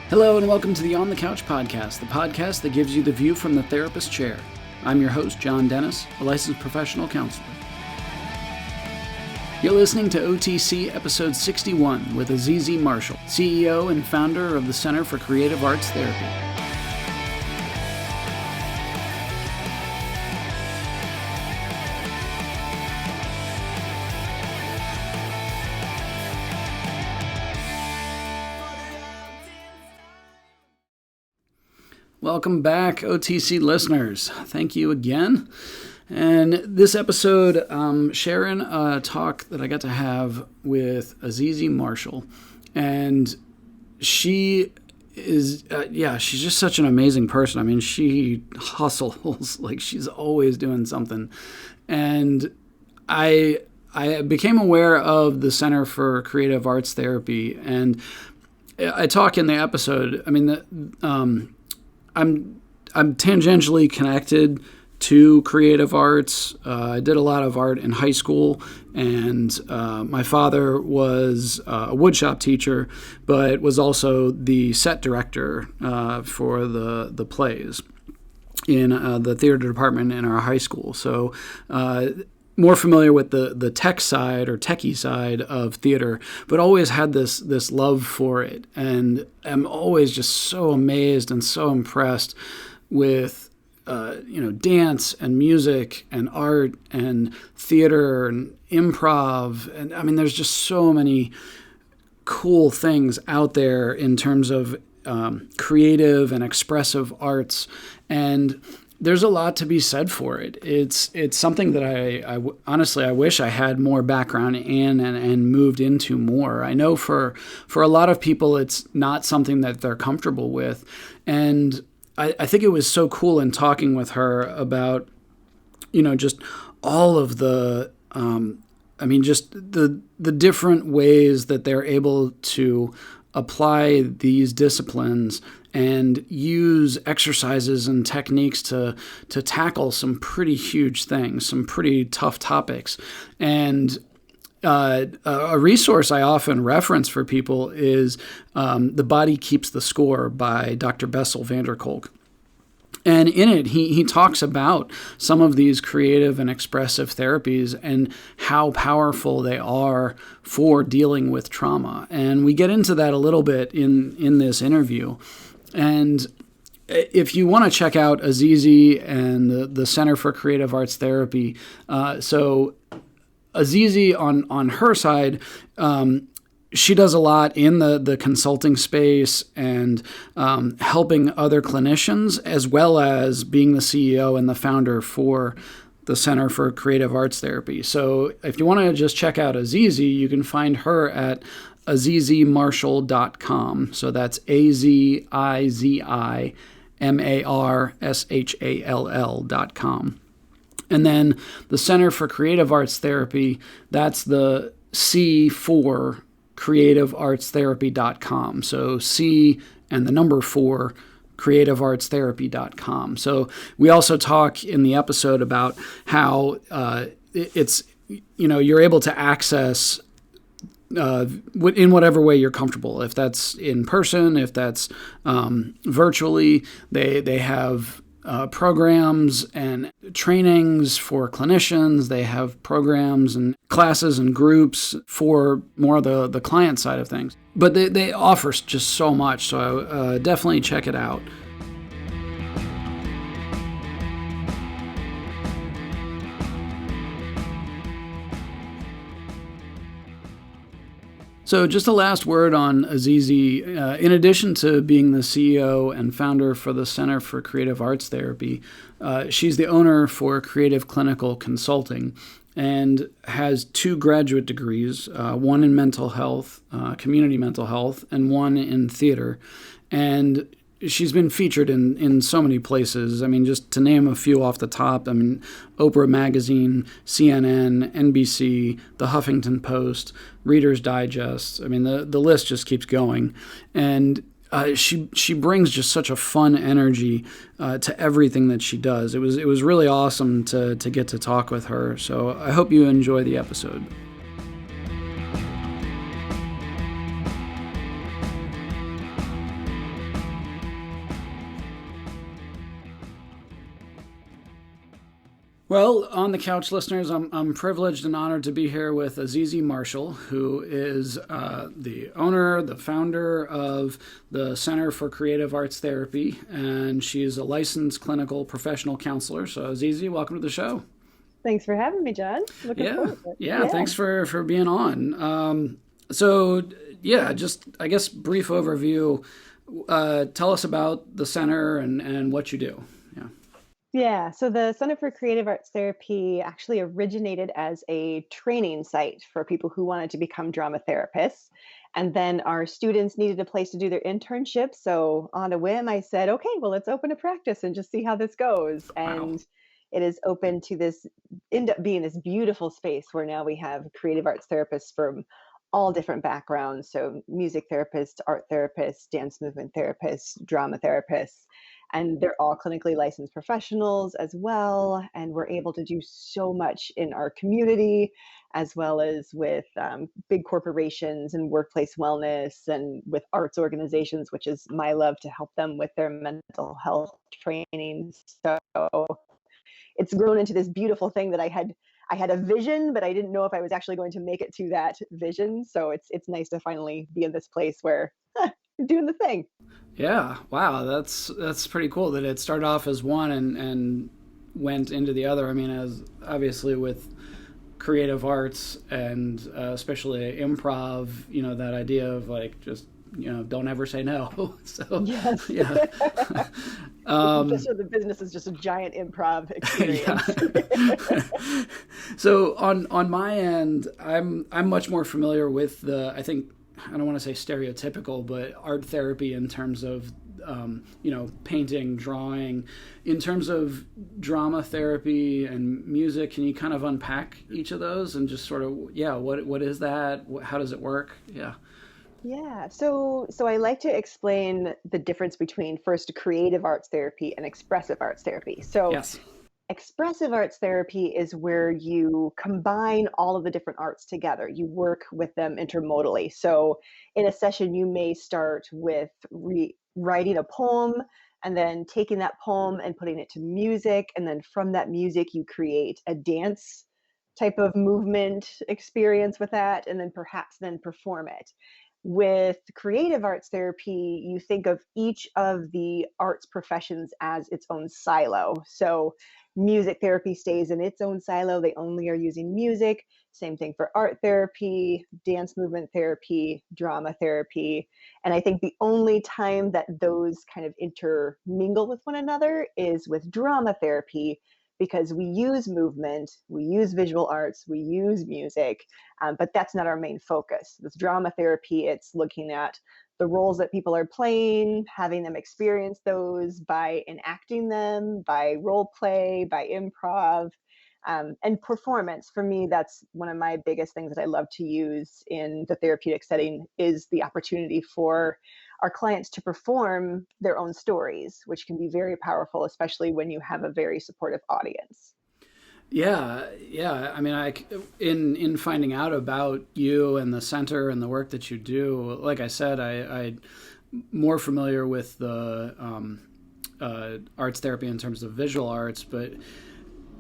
Hello and welcome to the On the Couch podcast, the podcast that gives you the view from the therapist chair. I'm your host, John Dennis, a licensed professional counselor. You're listening to OTC episode 61 with Azizi Marshall, CEO and founder of the Center for Creative Arts Therapy. Welcome back, OTC listeners. Thank you again. And this episode, sharing a talk that I got to have with Azizi Marshall. And she is, she's just such an amazing person. I mean, she hustles, like she's always doing something. And I became aware of the Center for Creative Arts Therapy. And I talk in the episode, I'm tangentially connected to creative arts. I did a lot of art in high school, and my father was a woodshop teacher, but was also the set director for the plays in the theater department in our high school. So more familiar with the tech side or techie side of theater, but always had this love for it. And I'm always just so amazed and so impressed with, dance and music and art and theater and improv. And I mean, there's just so many cool things out there in terms of creative and expressive arts. And there's a lot to be said for it. It's something that I honestly wish I had more background in and moved into more. I know for a lot of people it's not something that they're comfortable with, and I think it was so cool in talking with her about just all of the just the different ways that they're able to apply these disciplines and use exercises and techniques to tackle some pretty huge things, some pretty tough topics. And a resource I often reference for people is The Body Keeps the Score by Dr. Bessel van der Kolk. And in it, he talks about some of these creative and expressive therapies and how powerful they are for dealing with trauma. And we get into that a little bit in this interview. And if you want to check out Azizi and the Center for Creative Arts Therapy, so Azizi on her side, she does a lot in the consulting space and helping other clinicians, as well as being the CEO and the founder for the Center for Creative Arts Therapy. So if you want to just check out Azizi, you can find her at azizimarshall.com. So that's AZIZIMARSHALL.com. And then the Center for Creative Arts Therapy, that's the C for creativeartstherapy.com. So C and the number 4, creativeartstherapy.com. So we also talk in the episode about how it's, you're able to access in whatever way you're comfortable. If that's in person, if that's virtually, they have programs and trainings for clinicians. They have programs and classes and groups for more of the client side of things. But they offer just so much, so definitely check it out. So just a last word on Azizi. In addition to being the CEO and founder for the Center for Creative Arts Therapy, she's the owner for Creative Clinical Consulting and has 2 graduate degrees, one in mental health, community mental health, and one in theater. And she's been featured in so many places. I mean, just to name a few off the top, Oprah Magazine, CNN, NBC, The Huffington Post, Reader's Digest. The list just keeps going. And she brings just such a fun energy to everything that she does. It was really awesome to get to talk with her. So I hope you enjoy the episode. Well, on the couch listeners, I'm privileged and honored to be here with Azizi Marshall, who is the owner, the founder of the Center for Creative Arts Therapy, and she's a licensed clinical professional counselor. So, Azizi, welcome to the show. Thanks for having me, John. Looking Yeah, forward to it. yeah. Yeah. Thanks for being on. So, yeah, just I guess brief overview. Tell us about the center and what you do. Yeah. Yeah. So the Center for Creative Arts Therapy actually originated as a training site for people who wanted to become drama therapists. And then our students needed a place to do their internship. So on a whim, I said, okay, well, let's open a practice and just see how this goes. Wow. And it is open to this, end up being this beautiful space where now we have creative arts therapists from all different backgrounds. So music therapists, art therapists, dance movement therapists, drama therapists, and they're all clinically licensed professionals as well. And we're able to do so much in our community as well as with big corporations and workplace wellness and with arts organizations, which is my love to help them with their mental health training. So it's grown into this beautiful thing that I had a vision, but I didn't know if I was actually going to make it to that vision. So it's nice to finally be in this place where doing the thing. Yeah, wow, that's pretty cool that it started off as one and went into the other. I mean, as obviously with creative arts and especially improv, that idea of like just don't ever say no. So Yes. yeah, um, Just so the business is just a giant improv yeah. experience. So on my end, I'm much more familiar with the I think I don't want to say stereotypical, but art therapy in terms of painting, drawing. In terms of drama therapy and music, can you kind of unpack each of those and just sort of what is that? How does it work? Yeah. Yeah, so I like to explain the difference between first creative arts therapy and expressive arts therapy. So Yes. expressive arts therapy is where you combine all of the different arts together. You work with them intermodally. So in a session, you may start with writing a poem and then taking that poem and putting it to music. And then from that music, you create a dance type of movement experience with that, and then perhaps then perform it. With creative arts therapy, you think of each of the arts professions as its own silo. So music therapy stays in its own silo. They only are using music. Same thing for art therapy, dance movement therapy, drama therapy. And I think the only time that those kind of intermingle with one another is with drama therapy, because we use movement, we use visual arts, we use music, but that's not our main focus. This drama therapy, it's looking at the roles that people are playing, having them experience those by enacting them, by role play, by improv, and performance. For me, that's one of my biggest things that I love to use in the therapeutic setting is the opportunity for our clients to perform their own stories, which can be very powerful, especially when you have a very supportive audience. Yeah, yeah. I mean, in finding out about you and the center and the work that you do, like I said, I more familiar with the arts therapy in terms of visual arts, but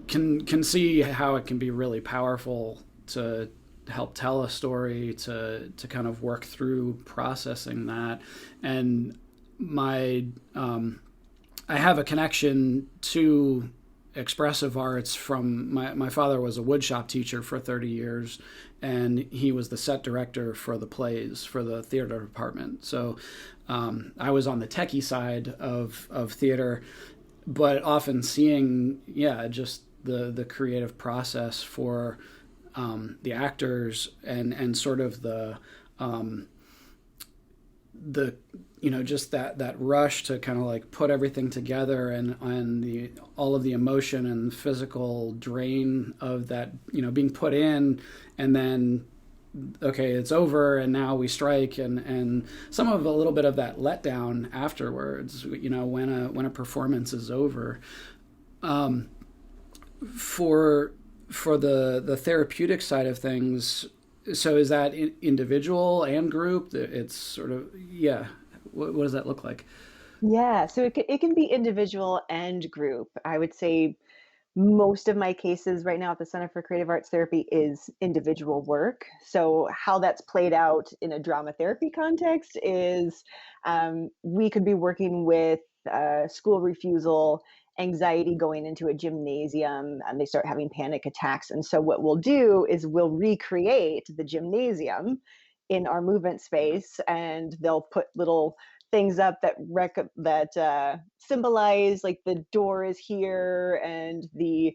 can see how it can be really powerful to help tell a story, to kind of work through processing that. And my I have a connection to expressive arts from my father was a woodshop teacher for 30 years, and he was the set director for the plays for the theater department. So I was on the techie side of theater, but often seeing just the creative process for the actors and sort of the just that rush to kind of like put everything together, and the all of the emotion and physical drain of that being put in, and then okay, it's over and now we strike, and some of a little bit of that letdown afterwards, when a performance is over. For the therapeutic side of things, so is that individual and group? It's sort of, yeah. What does that look like? Yeah, so it can be individual and group. I would say Most of my cases right now at the Center for Creative Arts Therapy is individual work. So, how that's played out in a drama therapy context is we could be working with school refusal, anxiety going into a gymnasium, and they start having panic attacks. And so, what we'll do is we'll recreate the gymnasium in our movement space, and they'll put little things up that symbolize like the door is here, and the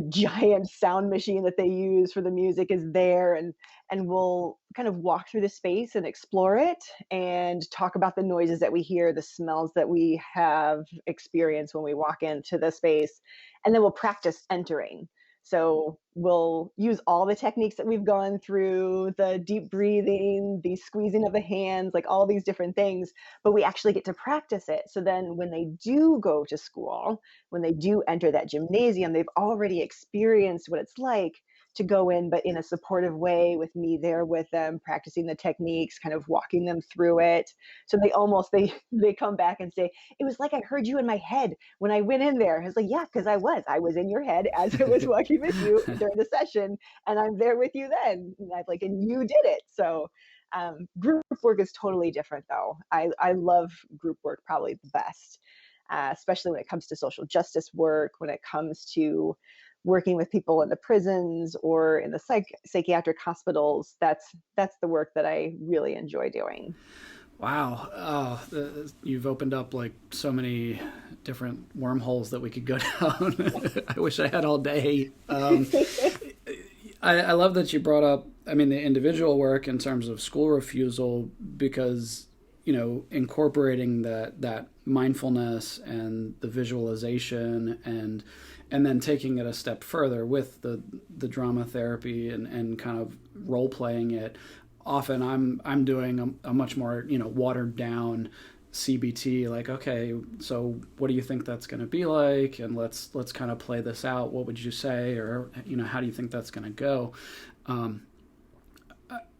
giant sound machine that they use for the music is there, and we'll kind of walk through the space and explore it and talk about the noises that we hear, the smells that we have experienced when we walk into the space, and then we'll practice entering. So we'll use all the techniques that we've gone through, the deep breathing, the squeezing of the hands, like all these different things, but we actually get to practice it. So then when they do go to school, when they do enter that gymnasium, they've already experienced what it's like to go in, but in a supportive way with me there with them, practicing the techniques, kind of walking them through it. So they come back and say, it was like I heard you in my head when I went in there. I was like, yeah, because I was in your head as I was walking with you during the session, and I'm there with you then. And I'm like, and you did it. So group work is totally different, though. I love group work probably the best, especially when it comes to social justice work, when it comes to working with people in the prisons or in the psychiatric hospitals. That's the work that I really enjoy doing. Wow. You've opened up like so many different wormholes that we could go down. I wish I had all day. I love that you brought up, I mean, the individual work in terms of school refusal, because, incorporating that mindfulness and the visualization and then taking it a step further with the drama therapy and kind of role playing it. Often I'm doing a much more watered down CBT, like, okay, so what do you think that's going to be like, and let's kind of play this out. What would you say, or how do you think that's going to go?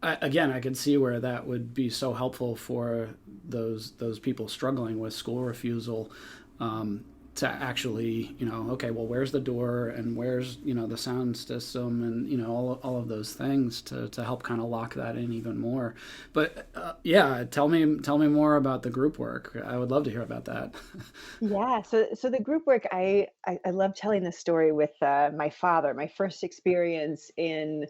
Again, I can see where that would be so helpful for those people struggling with school refusal, to actually, okay, well, where's the door and where's, the sound system and, all of those things to help kind of lock that in even more. But yeah, tell me more about the group work. I would love to hear about that. Yeah, so the group work, I love telling this story with my father. My first experience in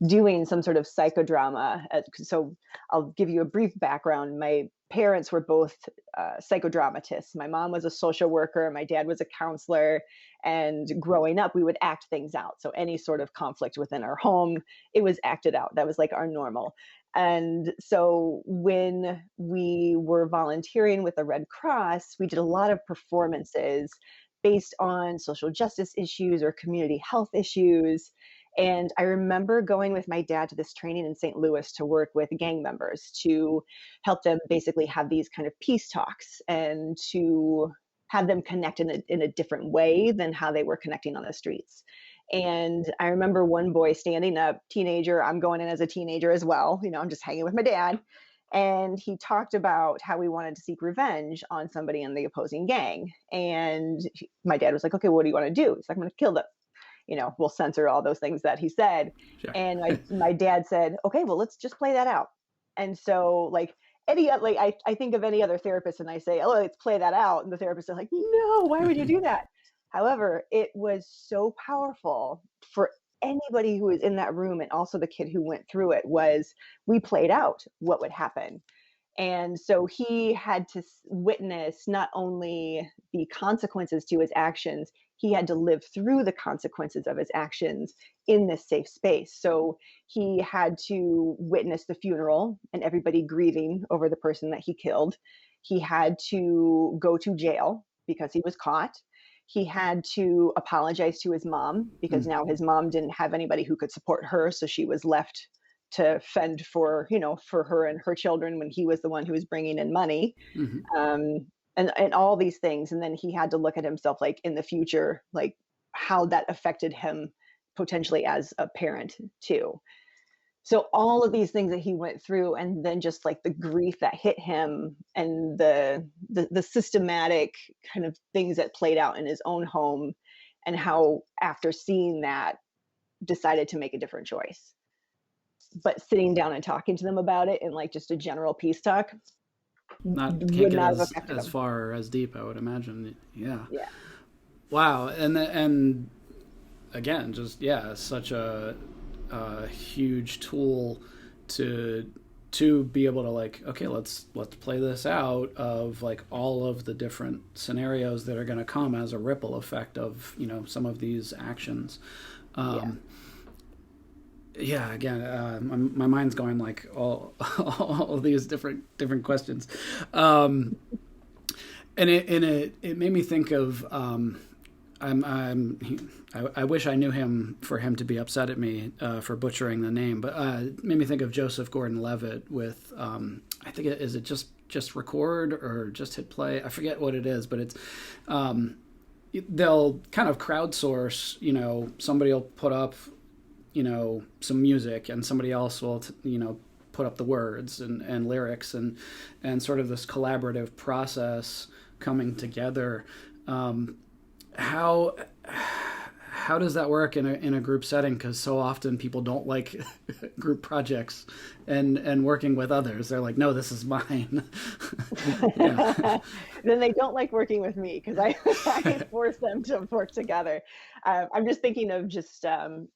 doing some sort of psychodrama. So I'll give you a brief background. My parents were both psychodramatists. My mom was a social worker. My dad was a counselor. And growing up, we would act things out. So any sort of conflict within our home, it was acted out. That was like our normal. And so when we were volunteering with the Red Cross, we did a lot of performances based on social justice issues or community health issues. And I remember going with my dad to this training in St. Louis to work with gang members to help them basically have these kind of peace talks and to have them connect in a different way than how they were connecting on the streets. And I remember one boy standing up, teenager, I'm going in as a teenager as well, I'm just hanging with my dad. And he talked about how he wanted to seek revenge on somebody in the opposing gang. And my dad was like, okay, what do you want to do? He's like, I'm going to kill them. We'll censor all those things that he said. Sure. And my dad said, okay, well, let's just play that out. And so like I think of any other therapist and I say, oh, let's play that out. And the therapist is like, no, why would you do that? However, it was so powerful for anybody who was in that room, and also the kid who went through it, was we played out what would happen. And so he had to witness not only the consequences to his actions, he had to live through the consequences of his actions in this safe space. So he had to witness the funeral and everybody grieving over the person that he killed. He had to go to jail because he was caught. He had to apologize to his mom because now his mom didn't have anybody who could support her. So she was left to fend for her and her children when he was the one who was bringing in money. Mm-hmm. And all these things. And then he had to look at himself like in the future, like how that affected him potentially as a parent too. So all of these things that he went through, and then just like the grief that hit him and the systematic kind of things that played out in his own home, and how after seeing that decided to make a different choice. But sitting down and talking to them about it in like just a general peace talk can't would get not have affected as them. far or as deep, I would imagine. Yeah. Yeah. Wow. And again, just such a huge tool to be able to like, okay, let's play this out of like all of the different scenarios that are going to come as a ripple effect of some of these actions. Again, my mind's going like all these different questions, and it made me think of I wish I knew him for him to be upset at me for butchering the name, but it made me think of Joseph Gordon-Levitt with I think is it just record or just hit play? I forget what it is, but it's they'll kind of crowdsource. Somebody will put up some music, and somebody else will put up the words and lyrics and sort of this collaborative process coming together. How does that work in a group setting? Because so often people don't like group projects and working with others. They're like, no, this is mine. Then they don't like working with me because I force them to work together. I'm just thinking of just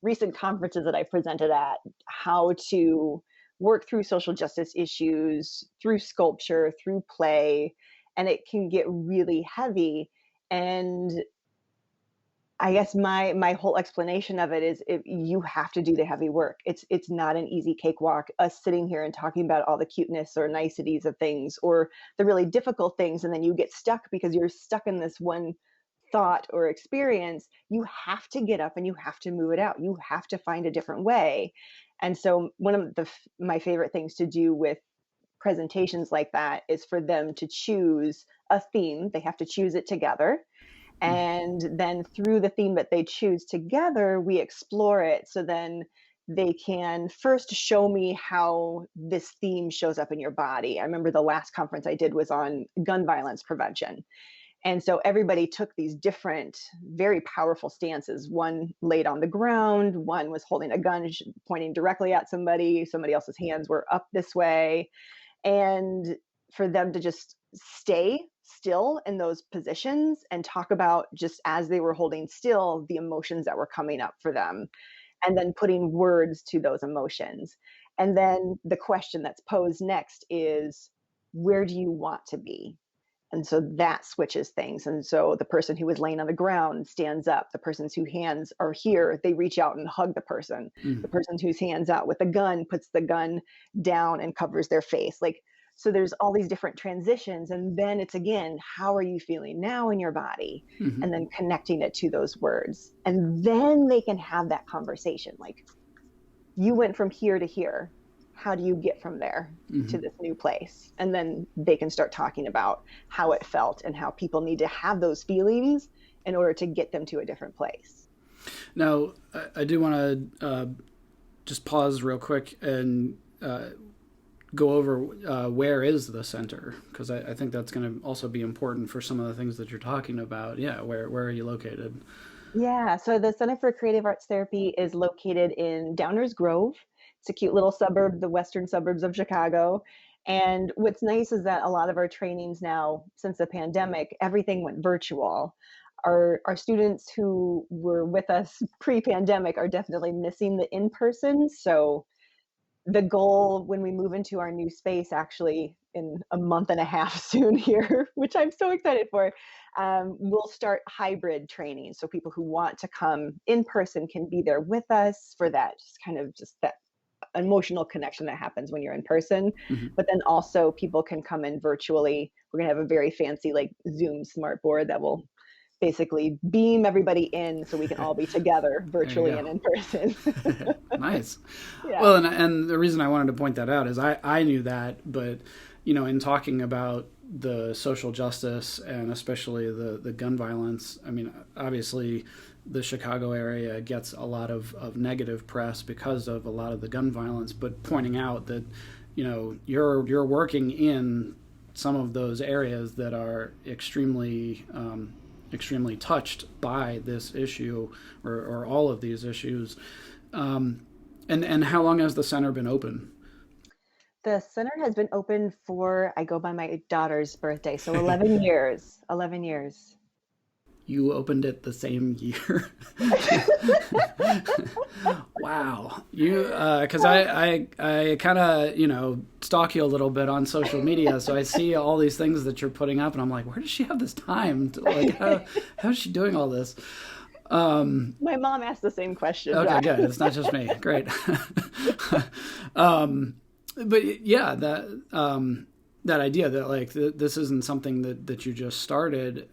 recent conferences that I presented at, how to work through social justice issues, through sculpture, through play, and it can get really heavy. And I guess my whole explanation of it is you have to do the heavy work. It's not an easy cakewalk. Us sitting here and talking about all the cuteness or niceties of things or the really difficult things, and then you get stuck because you're stuck in this one thought or experience. You have to get up and you have to move it out. You have to find a different way. And so one of my favorite things to do with presentations like that is for them to choose a theme. They have to choose it together. And then through the theme that they choose together, we explore it. So then they can first show me how this theme shows up in your body. I remember the last conference I did was on gun violence prevention. And so everybody took these different, very powerful stances. One laid on the ground, one was holding a gun pointing directly at somebody else's hands were up this way. And for them to just stay still in those positions and talk about, just as they were holding still, the emotions that were coming up for them, and then putting words to those emotions. And then the question that's posed next is, where do you want to be? And so that switches things. And so the person who was laying on the ground stands up. The person whose hands are here, they reach out and hug the person. The person whose hands out with the gun puts the gun down and covers their face. Like, so there's all these different transitions. And then it's, again, how are you feeling now in your body? And then connecting it to those words. And then they can have that conversation. Like, you went from here to here. How do you get from there to this new place? And then they can start talking about how it felt and how people need to have those feelings in order to get them to a different place. Now, I do want to just pause real quick and go over where is the center, because I think that's going to also be important for some of the things that you're talking about. Yeah, where are you located? Yeah, so the Center for Creative Arts Therapy is located in Downers Grove. It's a cute little suburb, the western suburbs of Chicago. And what's nice is that a lot of our trainings now, since the pandemic, everything went virtual. Our students who were with us pre-pandemic are definitely missing the in-person. So the goal when we move into our new space, actually in a month and a half soon here, which I'm so excited for, we'll start hybrid training. So people who want to come in person can be there with us for that, just that emotional connection that happens when you're in person. But then also people can come in virtually. We're going to have a very fancy like Zoom smart board that will basically beam everybody in so we can all be together virtually and in person. Nice. Yeah. Well, and the reason I wanted to point that out is I knew that, but in talking about the social justice and especially the gun violence, I mean, obviously the Chicago area gets a lot of negative press because of a lot of the gun violence, but pointing out that you're working in some of those areas that are extremely extremely touched by this issue or all of these issues. And how long has the center been open? The center has been open for, I go by my daughter's birthday, so 11 years. 11 years. You opened it the same year. Wow. You, because I kind of, stalk you a little bit on social media. So I see all these things that you're putting up, and I'm like, where does she have this time? Like, how is she doing all this? My mom asked the same question. Okay, good. It's not just me. Great. But yeah, that idea that like this isn't something that you just started.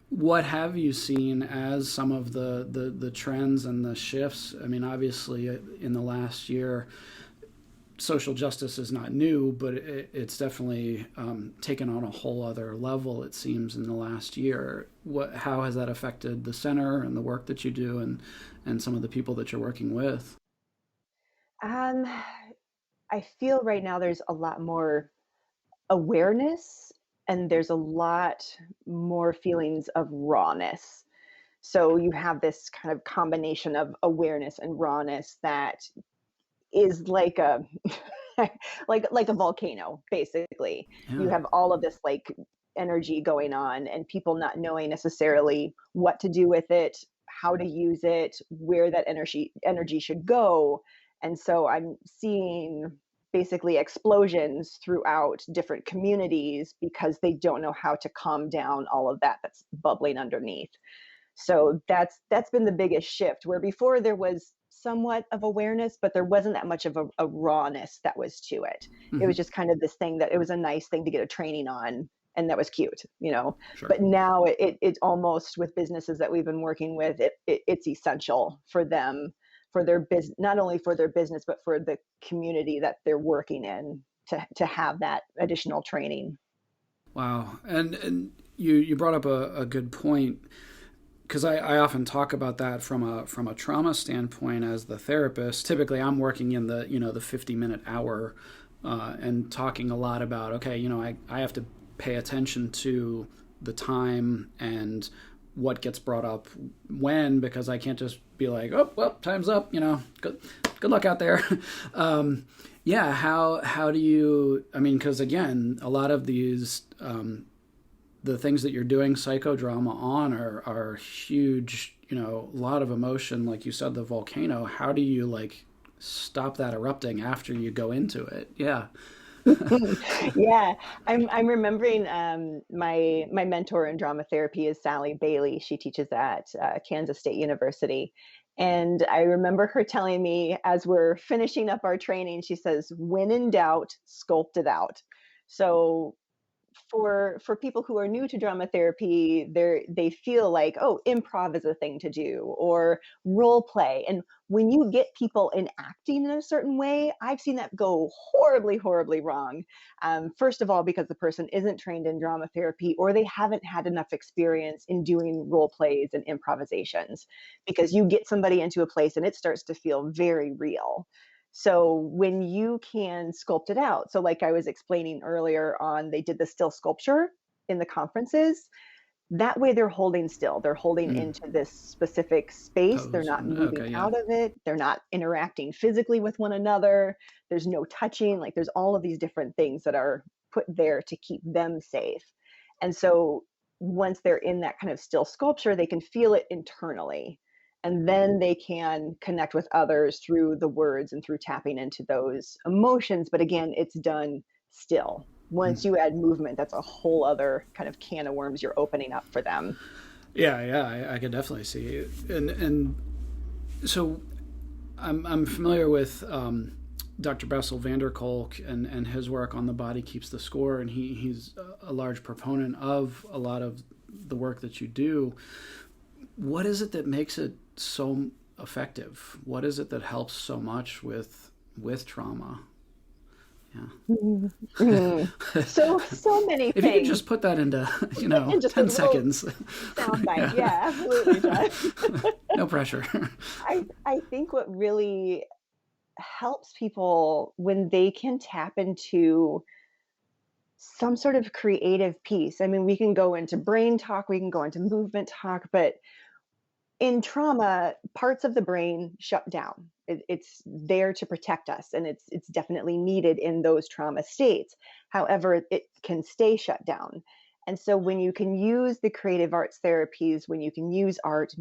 What have you seen as some of the trends and the shifts? I mean, obviously, in the last year, social justice is not new, but it's definitely taken on a whole other level, it seems, in the last year. How has that affected the center and the work that you do and some of the people that you're working with? Um, I feel right now there's a lot more awareness and there's a lot more feelings of rawness. So you have this kind of combination of awareness and rawness that is like a like a volcano basically. You Yeah. have all of this like energy going on and people not knowing necessarily what to do with it, how to use it, where that energy should go. And so I'm seeing basically explosions throughout different communities because they don't know how to calm down all of that that's bubbling underneath. So that's been the biggest shift, where before there was somewhat of awareness, but there wasn't that much of a rawness that was to it. It was Hmm. just kind of this thing that it was a nice thing to get a training on, and that was cute, you know. Sure. But now it's almost, with businesses that we've been working with, it's essential for them, for their business, not only for their business but for the community that they're working in, to have that additional training. Wow. And you brought up a good point, because I often talk about that from a trauma standpoint as the therapist. Typically, I'm working in the 50-minute hour, and talking a lot about, okay, I have to pay attention to the time and what gets brought up when, because I can't just be like, oh well, time's up. Good luck out there. Yeah. How do you? I mean, because again, a lot of these. The things that you're doing psychodrama on are huge, a lot of emotion, like you said, the volcano. How do you like stop that erupting after you go into it? Yeah. Yeah, I'm remembering, my mentor in drama therapy is Sally Bailey. She teaches at Kansas State University, and I remember her telling me as we're finishing up our training, she says, "When in doubt, sculpt it out." So for people who are new to drama therapy, they feel like, oh, improv is a thing to do, or role play. And when you get people enacting in a certain way, I've seen that go horribly, horribly wrong. First of all, because the person isn't trained in drama therapy, or they haven't had enough experience in doing role plays and improvisations, because you get somebody into a place and it starts to feel very real. So when you can sculpt it out, so like I was explaining earlier on, they did the still sculpture in the conferences. That way they're holding still. They're holding Mm. into this specific space. They're Pose. not moving Okay. Yeah. out of it. They're not interacting physically with one another. There's no touching. Like, there's all of these different things that are put there to keep them safe. And so once they're in that kind of still sculpture, they can feel it internally. And then they can connect with others through the words and through tapping into those emotions. But again, it's done still. Mm. Once you add movement, that's a whole other kind of can of worms you're opening up for them. Yeah. Yeah. I could definitely see it. And so I'm familiar with Dr. Bessel van der Kolk and his work on The Body Keeps the Score, and he's a large proponent of a lot of the work that you do. What is it that makes it so effective? What is it that helps so much with trauma? Yeah. So many If you could things. just put that into, And just a 10 little seconds. sound bite. Yeah. Yeah, absolutely, John. No pressure. I think what really helps people when they can tap into some sort of creative piece. I mean, we can go into brain talk, we can go into movement talk, but in trauma, parts of the brain shut down. It's there to protect us, and it's definitely needed in those trauma states. However, it can stay shut down. And so, when you can use the creative arts therapies, when you can use art,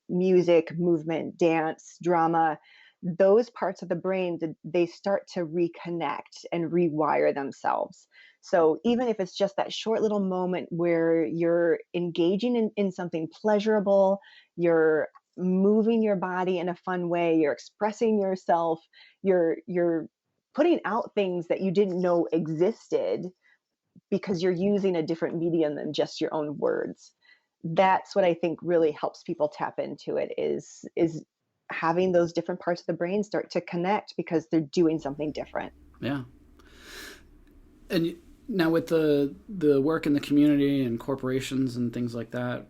music, movement, dance, drama, those parts of the brain, they start to reconnect and rewire themselves. So even if it's just that short little moment where you're engaging in something pleasurable, you're moving your body in a fun way, you're expressing yourself, you're putting out things that you didn't know existed because you're using a different medium than just your own words. That's what I think really helps people tap into it, is having those different parts of the brain start to connect because they're doing something different. Yeah. And now with the work in the community and corporations and things like that,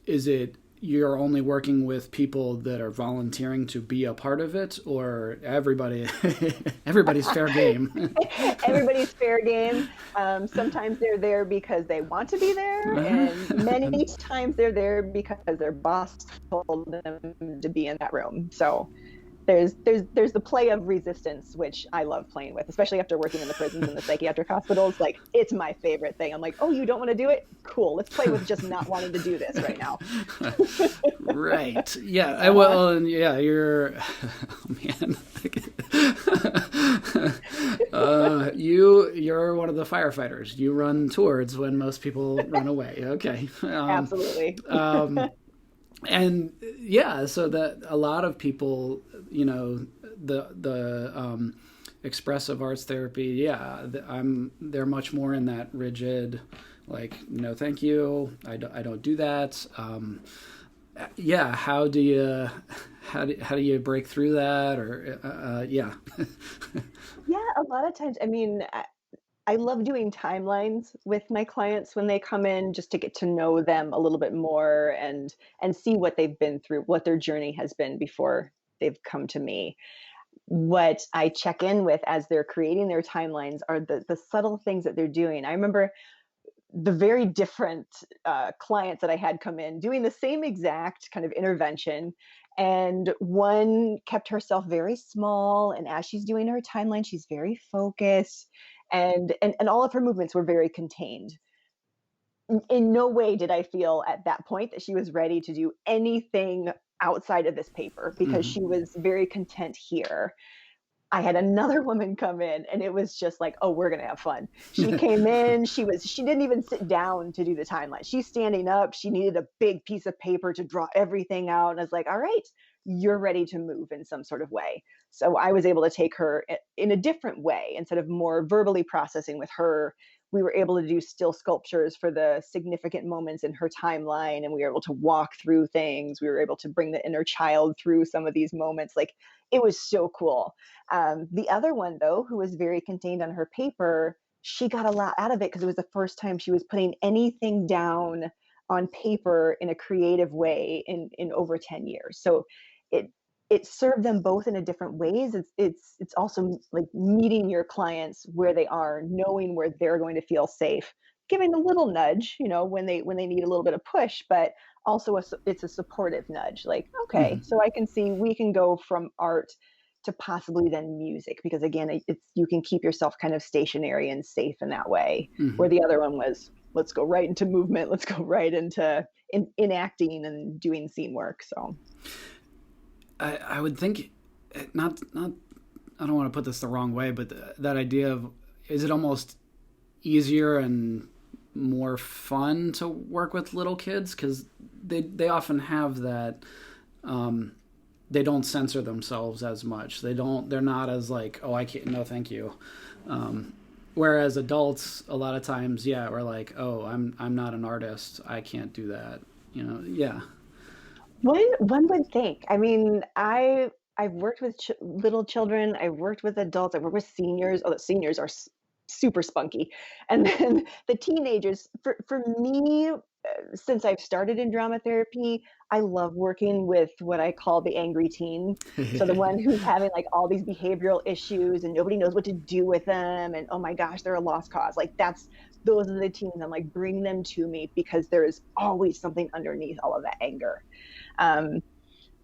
is it you're only working with people that are volunteering to be a part of it, or everybody's fair game? Everybody's fair game. Sometimes they're there because they want to be there, and many times they're there because their boss told them to be in that room. So there's the play of resistance, which I love playing with, especially after working in the prisons and the psychiatric hospitals. Like, it's my favorite thing. I'm like, oh, you don't want to do it? Cool. Let's play with just not wanting to do this right now. Right. Yeah. Well, and yeah, you're, oh man. You're one of the firefighters. You run towards when most people run away. Okay. Absolutely. And yeah, so that a lot of people, the expressive arts therapy, yeah, they're much more in that rigid, like, no, thank you, I don't do that. Yeah, how do you break through that, or yeah. Yeah, a lot of times, I mean, I love doing timelines with my clients when they come in, just to get to know them a little bit more and see what they've been through, what their journey has been before they've come to me. What I check in with as they're creating their timelines are the subtle things that they're doing. I remember the very different clients that I had come in doing the same exact kind of intervention. And one kept herself very small. And as she's doing her timeline, she's very focused. And all of her movements were very contained. In no way did I feel at that point that she was ready to do anything outside of this paper, because Hmm. she was very content here. I had another woman come in, and it was just like, "Oh, we're gonna have fun." She came in, she didn't even sit down to do the timeline. She's standing up, she needed a big piece of paper to draw everything out, and I was like, "All right, you're ready to move in some sort of way." So I was able to take her in a different way. Instead of more verbally processing with her, we were able to do still sculptures for the significant moments in her timeline, and we were able to walk through things. We were able to bring the inner child through some of these moments. Like, it was so cool. The other one, though, who was very contained on her paper, she got a lot out of it because it was the first time she was putting anything down on paper in a creative way in over 10 years. So it it served them both in a different ways. It's also like meeting your clients where they are, knowing where they're going to feel safe, giving a little nudge, when they need a little bit of push, but also it's a supportive nudge. Like, okay, Hmm. so I can see we can go from art to possibly then music, because again, it's you can keep yourself kind of stationary and safe in that way. Where Hmm. the other one was, let's go right into movement, let's go right into enacting and doing scene work. So I would think, not I don't want to put this the wrong way, but that idea of, is it almost easier and more fun to work with little kids, because they often have that, they don't censor themselves as much. They're not as like, oh, I can't, no thank you. Whereas adults, a lot of times, yeah, we're like, oh, I'm not an artist, I can't do that, yeah. one would think. I mean, I've worked with little children. I've worked with adults. I've worked with seniors. Oh, the seniors are super spunky. And then the teenagers, for me, since I've started in drama therapy, I love working with what I call the angry teen. So the one who's having like all these behavioral issues and nobody knows what to do with them. And oh my gosh, they're a lost cause. Like those are the teens. I'm like, bring them to me because there is always something underneath all of that anger. Um,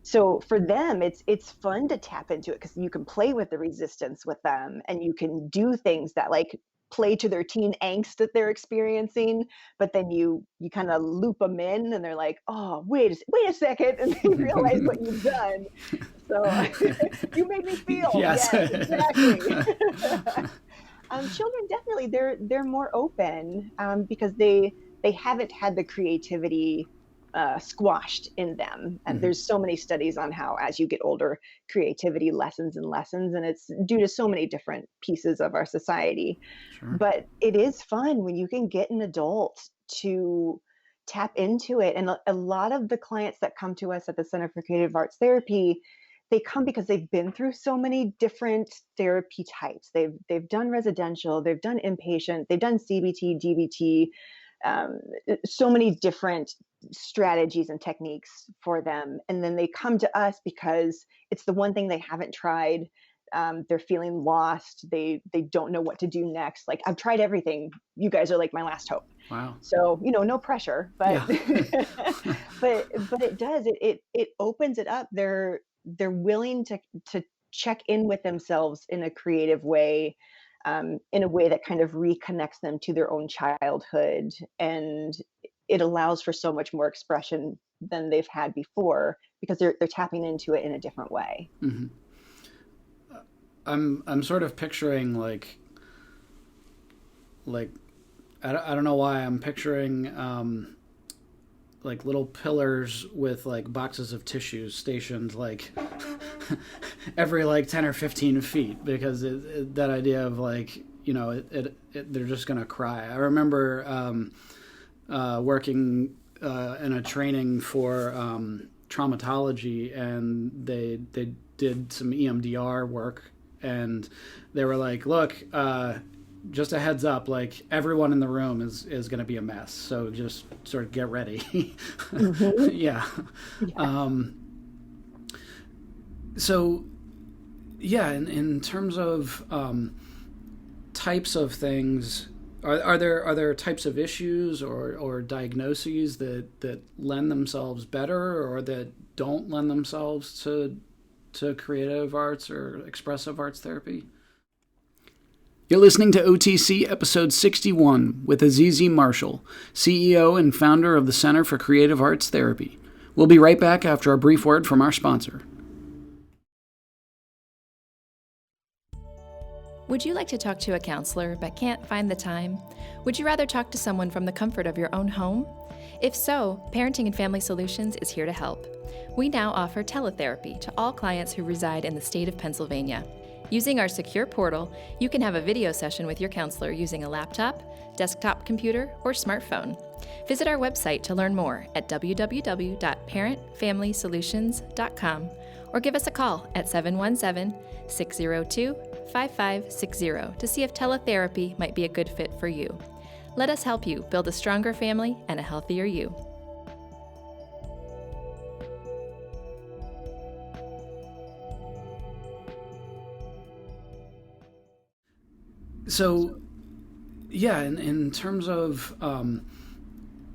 so for them, it's fun to tap into it because you can play with the resistance with them and you can do things that like play to their teen angst that they're experiencing, but then you kind of loop them in and they're like, oh, wait a second, and they realize what you've done. So you made me feel. Yes. Yes, exactly. Children definitely they're more open because they haven't had the creativity squashed in them. And Mhm. there's so many studies on how, as you get older, creativity lessens and lessens, and it's due to so many different pieces of our society. Sure. But it is fun when you can get an adult to tap into it. And a lot of the clients that come to us at the Center for Creative Arts Therapy, they come because they've been through so many different therapy types. They've done residential, they've done inpatient, they've done CBT, DBT, um, so many different strategies and techniques for them. And then they come to us because it's the one thing they haven't tried. They're feeling lost. They don't know what to do next. Like, I've tried everything. You guys are like my last hope. Wow. So, no pressure, but Yeah. but it does. It opens it up. They're willing to check in with themselves in a creative way, in a way that kind of reconnects them to their own childhood, and it allows for so much more expression than they've had before because they're tapping into it in a different way. Mhm. I'm sort of picturing like I don't know why I'm picturing like little pillars with like boxes of tissues stationed like every like 10 or 15 feet because that idea of like they're just gonna cry. I remember working in a training for traumatology, and they did some EMDR work, and they were like, look, just a heads up, like everyone in the room is going to be a mess, so just sort of get ready. Hmm. Yeah. Yes. um, so yeah, in terms of types of things, are there types of issues or diagnoses that lend themselves better or that don't lend themselves to creative arts or expressive arts therapy? You're listening to OTC episode 61 with Azizi Marshall, CEO and founder of the Center for Creative Arts Therapy. We'll be right back after a brief word from our sponsor. Would you like to talk to a counselor but can't find the time? Would you rather talk to someone from the comfort of your own home? If so, Parenting and Family Solutions is here to help. We now offer teletherapy to all clients who reside in the state of Pennsylvania. Using our secure portal, you can have a video session with your counselor using a laptop, desktop computer, or smartphone. Visit our website to learn more at www.parentfamilysolutions.com or give us a call at 717-602-5560 to see if teletherapy might be a good fit for you. Let us help you build a stronger family and a healthier you. So, yeah, in terms of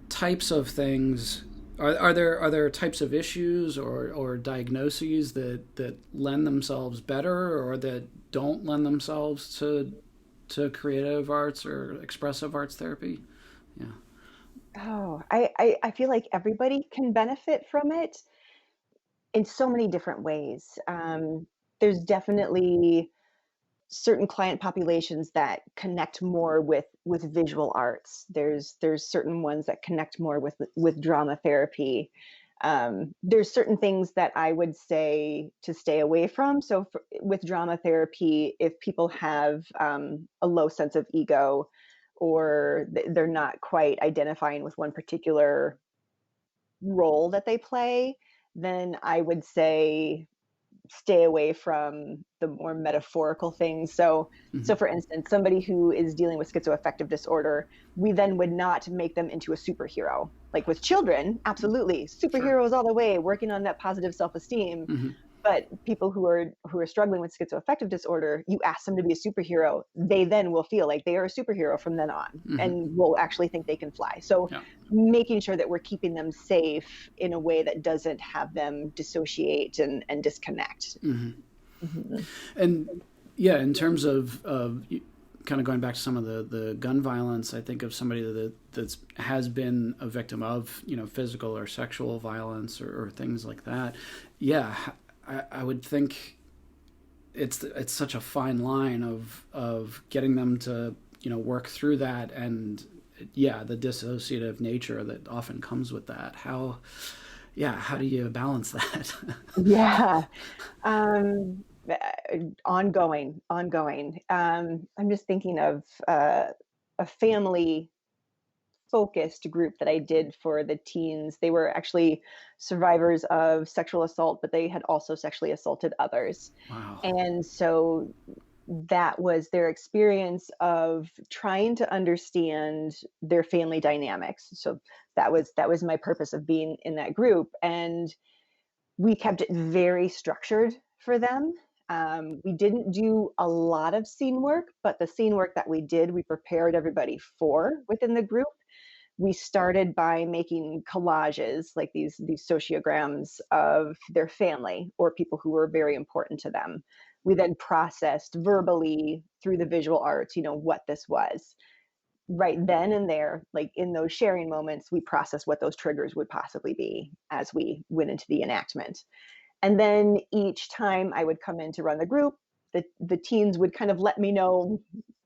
types of things, are there types of issues or diagnoses that lend themselves better or that don't lend themselves to creative arts or expressive arts therapy? Yeah. Oh, I feel like everybody can benefit from it in so many different ways. There's definitely certain client populations that connect more with visual arts. There's certain ones that connect more with drama therapy. There's certain things that I would say to stay away from. So with drama therapy, if people have a low sense of ego, or they're not quite identifying with one particular role that they play, then I would say stay away from the more metaphorical things. So for instance, somebody who is dealing with schizoaffective disorder, we then would not make them into a superhero. Like with children, absolutely, Sure. superheroes all the way, working on that positive self-esteem. But people who are struggling with schizoaffective disorder, you ask them to be a superhero, they then will feel like they are a superhero from then on, and will actually think they can fly. So Yeah. making sure that we're keeping them safe in a way that doesn't have them dissociate and disconnect. And yeah, in terms of kind of going back to some of the gun violence, I think of somebody that has been a victim of, physical or sexual violence or things like that. Yeah, I would think it's such a fine line of getting them to work through that, and the dissociative nature that often comes with that. How do you balance that? Yeah. Ongoing. I'm just thinking of a family focused group that I did for the teens. They were actually survivors of sexual assault, but they had also sexually assaulted others. Wow. And so that was their experience of trying to understand their family dynamics. So that was my purpose of being in that group. And we kept it very structured for them. We didn't do a lot of scene work, but the scene work that we did, we prepared everybody for within the group. We started by making collages, like these sociograms of their family or people who were very important to them. We then processed verbally through the visual arts, what this was. Right then and there, like in those sharing moments, we processed what those triggers would possibly be as we went into the enactment. And then each time I would come in to run the group, the teens would kind of let me know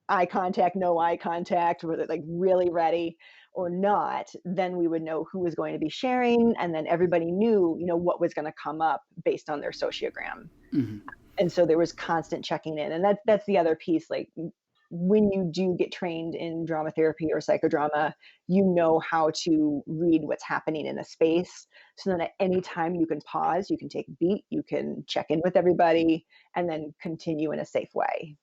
eye contact, no eye contact, whether like really ready or not. Then we would know who was going to be sharing, and then everybody knew, what was going to come up based on their sociogram. And so there was constant checking in, and that's the other piece. Like when you do get trained in drama therapy or psychodrama, you know how to read what's happening in a space. So then at any time you can pause, you can take a beat, you can check in with everybody, and then continue in a safe way.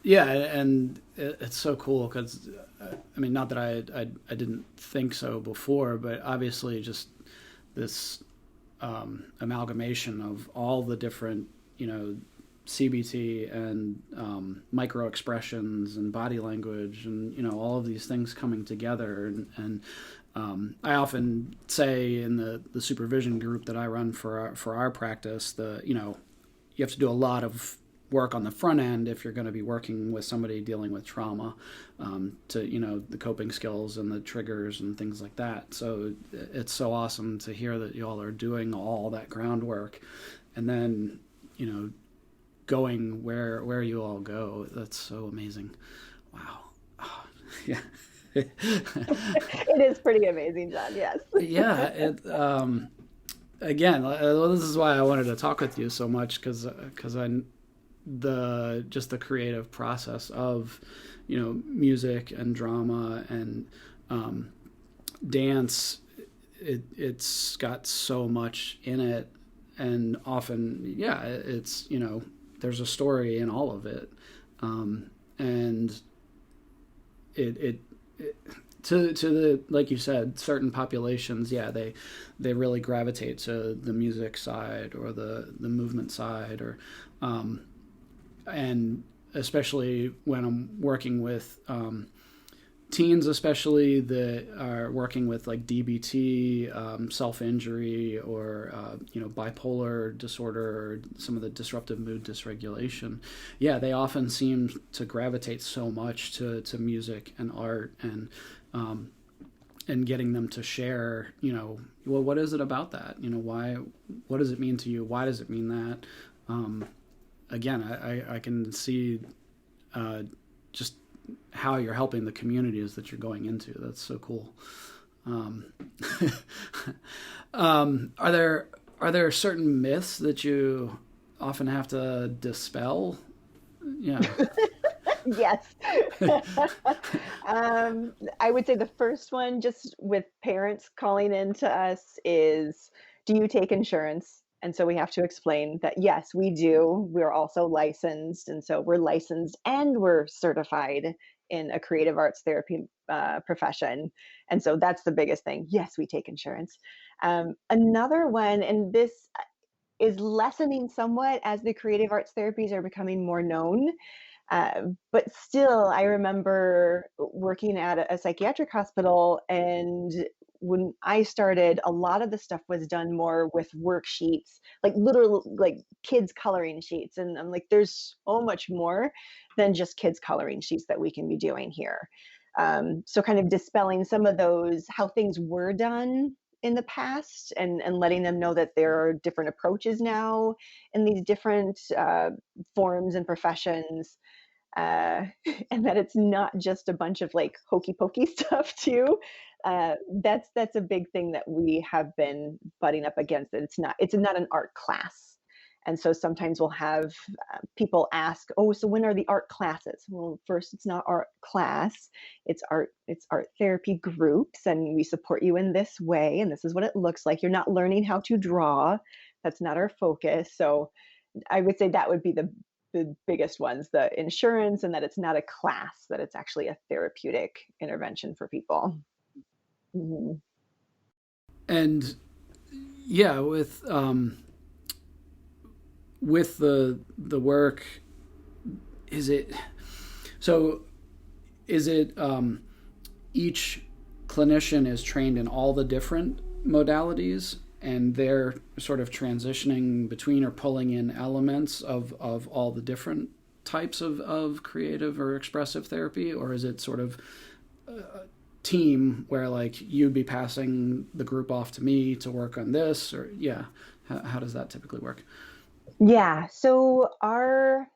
Yeah, and it's so cool because, not that I didn't think so before, but obviously just this amalgamation of all the different, CBT and micro expressions and body language and all of these things coming together, and I often say in the supervision group that I run for our practice, you have to do a lot of work on the front end if you're going to be working with somebody dealing with trauma, to the coping skills and the triggers and things like that. So it's so awesome to hear that y'all are doing all that groundwork, and then going where you all go. That's so amazing. Wow. Oh, yeah. It is pretty amazing, John. Yes. Yeah. Again, this is why I wanted to talk with you so much, because the creative process of music and drama and dance, it's got so much in it, and often it's there's a story in all of it, and it to the, like you said, certain populations, they really gravitate to the music side or the movement side, or and especially when I'm working with teens, especially that are working with like DBT, self-injury, or bipolar disorder, or some of the disruptive mood dysregulation. They often seem to gravitate so much to music and art, and getting them to share, what is it about that? Why? What does it mean to you? Why does it mean that? Again, I can see just how you're helping the communities that you're going into. That's so cool. Are there certain myths that you often have to dispel? Yeah. Yes. I would say the first one, just with parents calling in to us, is, do you take insurance? And so we have to explain that, yes, we do. We're also licensed. And so we're licensed and we're certified in a creative arts therapy profession. And so that's the biggest thing. Yes, we take insurance. Another one, and this is lessening somewhat as the creative arts therapies are becoming more known. But still, I remember working at a psychiatric hospital, and when I started, a lot of the stuff was done more with worksheets, like literal, like kids coloring sheets. And I'm like, there's so much more than just kids coloring sheets that we can be doing here. So kind of dispelling some of those, how things were done in the past, and letting them know that there are different approaches now in these different forms and professions, uh, and that it's not just a bunch of like hokey pokey stuff too. That's a big thing that we have been butting up against. That it's not an art class, and so sometimes we'll have people ask, "Oh, so when are the art classes?" Well, first, it's not art class; it's art therapy groups, and we support you in this way, and this is what it looks like. You're not learning how to draw. That's not our focus. So I would say that would be the biggest ones, the insurance, and that it's not a class, that it's actually a therapeutic intervention for people. Mhm. And yeah, with the work, is it so? Is it each clinician is trained in all the different modalities, and they're sort of transitioning between or pulling in elements of all the different types of creative or expressive therapy? Or is it sort of a team where like you'd be passing the group off to me to work on this? Or yeah, how does that typically work? Yeah, so our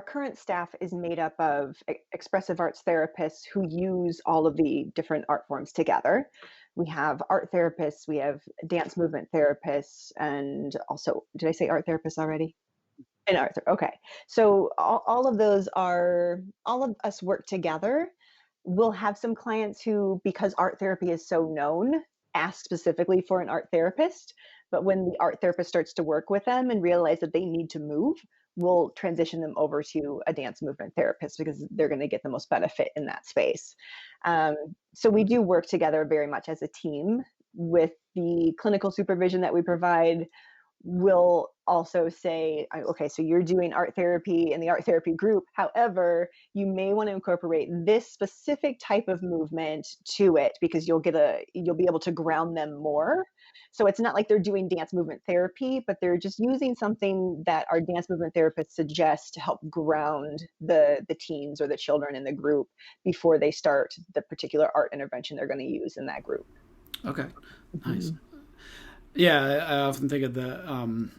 current staff is made up of expressive arts therapists who use all of the different art forms together. We have art therapists, we have dance movement therapists, and also, did I say art therapists already? And art, okay. So all of those are, all of us work together. We'll have some clients who, because art therapy is so known, ask specifically for an art therapist. But when the art therapist starts to work with them and realize that they need to move, we'll transition them over to a dance movement therapist because they're going to get the most benefit in that space. Um, so we do work together very much as a team. With the clinical supervision that we provide, will also say, okay, so you're doing art therapy in the art therapy group. However, you may want to incorporate this specific type of movement to it because you'll be able to ground them more. So it's not like they're doing dance movement therapy, but they're just using something that our dance movement therapists suggest to help ground the teens or the children in the group before they start the particular art intervention they're going to use in that group. Okay, nice. Mhm. Yeah, I often think of the,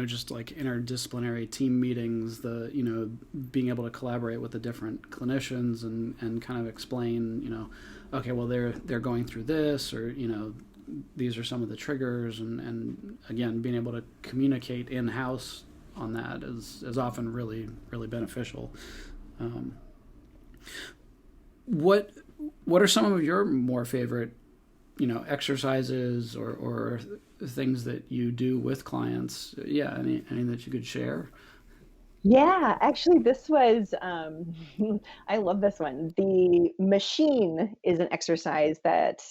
just like interdisciplinary team meetings, being able to collaborate with the different clinicians and kind of explain, okay, well, they're going through this, or, these are some of the triggers. And again, being able to communicate in-house on that is often really, really beneficial. Um, what, what are some of your more favorite exercises or things that you do with clients? Yeah, any that you could share? Yeah, actually, this was, I love this one. The machine is an exercise that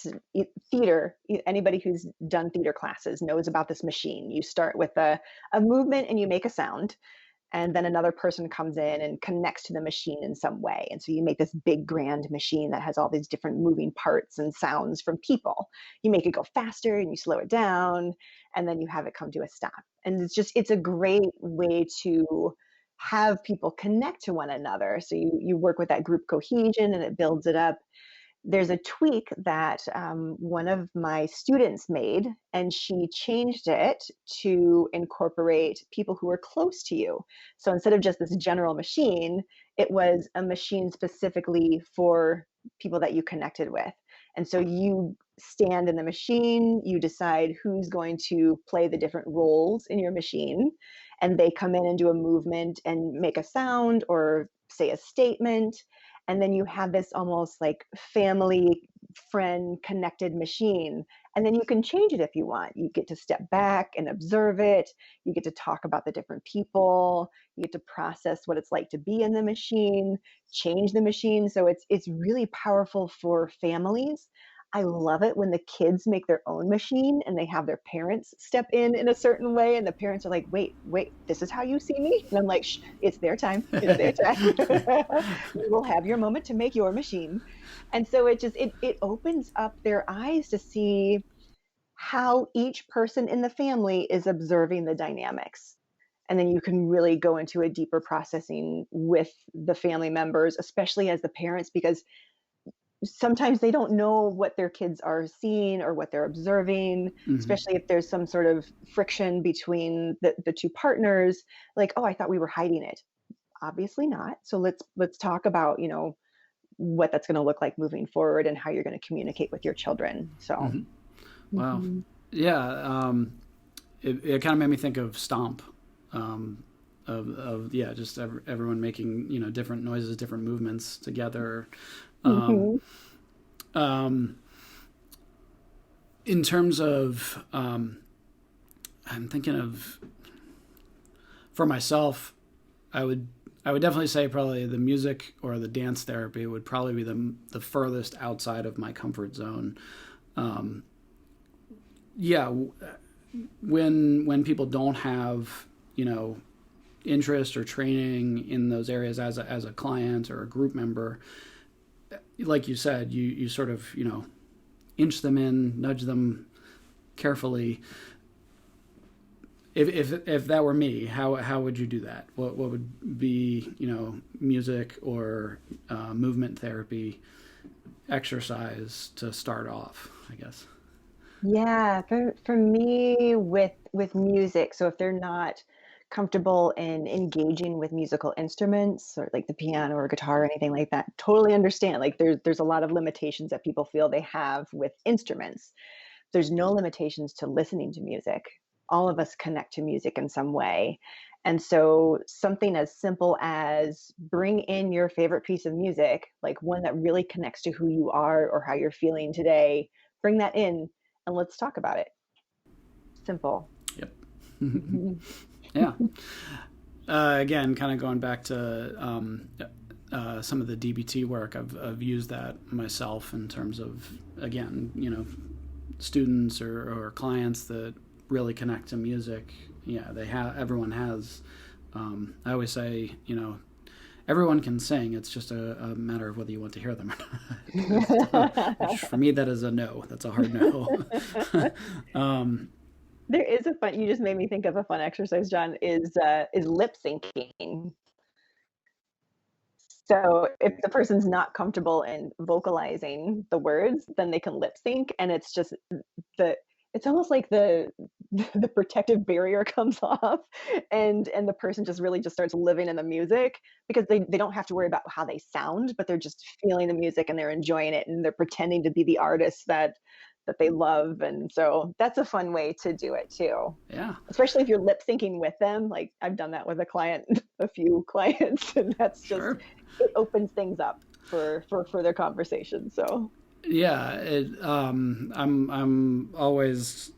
theater, anybody who's done theater classes knows about this machine. You start with a movement and you make a sound, and then another person comes in and connects to the machine in some way. And so you make this big grand machine that has all these different moving parts and sounds from people. You make it go faster and you slow it down, and then you have it come to a stop. And it's a great way to have people connect to one another. So you work with that group cohesion and it builds it up. There's a tweak that one of my students made, and she changed it to incorporate people who are close to you. So instead of just this general machine, it was a machine specifically for people that you connected with. And so you stand in the machine, you decide who's going to play the different roles in your machine, and they come in and do a movement and make a sound or say a statement, and then you have this almost like family friend connected machine And then you can change it if you want. You get to step back and observe it. You get to talk about the different people. You get to process what it's like to be in the machine, change the machine. So it's really powerful for families. I love it when the kids make their own machine and they have their parents step in a certain way, and the parents are like, wait, this is how you see me? And I'm like, shh, it's their time. It's their time. You will have your moment to make your machine. And so it opens up their eyes to see how each person in the family is observing the dynamics. And then you can really go into a deeper processing with the family members, especially as the parents, because sometimes they don't know what their kids are seeing or what they're observing, Mm-hmm. especially if there's some sort of friction between the two partners. Like, oh, I thought we were hiding it. Obviously not. So let's talk about, what that's going to look like moving forward and how you're going to communicate with your children. So, Mm-hmm. Wow. mhm. Yeah. It kind of made me think of Stomp. Just everyone making different noises, different movements together. Um, Mhm. um, in terms of, I'm thinking of for myself, I would definitely say probably the music or the dance therapy would probably be the furthest outside of my comfort zone. Um, yeah, when people don't have interest or training in those areas as a client or a group member, like you said, you sort of inch them in, nudge them carefully. If that were me, how would you do that? What would be music or movement therapy, exercise to start off, I guess. Yeah, for me with music, so if they're not comfortable in engaging with musical instruments or like the piano or guitar or anything like that, totally understand. Like there's a lot of limitations that people feel they have with instruments. There's no limitations to listening to music. All of us connect to music in some way. And so something as simple as bring in your favorite piece of music, like one that really connects to who you are or how you're feeling today, bring that in and let's talk about it. Simple. Yep. Mhm. Yeah. Again, kind of going back to some of the DBT work, I've used that myself in terms of, again, students or clients that really connect to music. Yeah, everyone has. I always say, everyone can sing. It's just a matter of whether you want to hear them or not. Which for me, that is a no. That's a hard no. um, There is a fun, you just made me think of a fun exercise, John, is lip syncing. So if the person's not comfortable in vocalizing the words, then they can lip sync, and it's just the it's almost like the protective barrier comes off, and the person just really just starts living in the music because they don't have to worry about how they sound, but they're just feeling the music and they're enjoying it and they're pretending to be the artist that they love. And so that's a fun way to do it too, yeah, especially if you're lip syncing with them. Like I've done that with a client, a few clients, and that's just, sure. it opens things up for further conversation. So Yeah, I'm always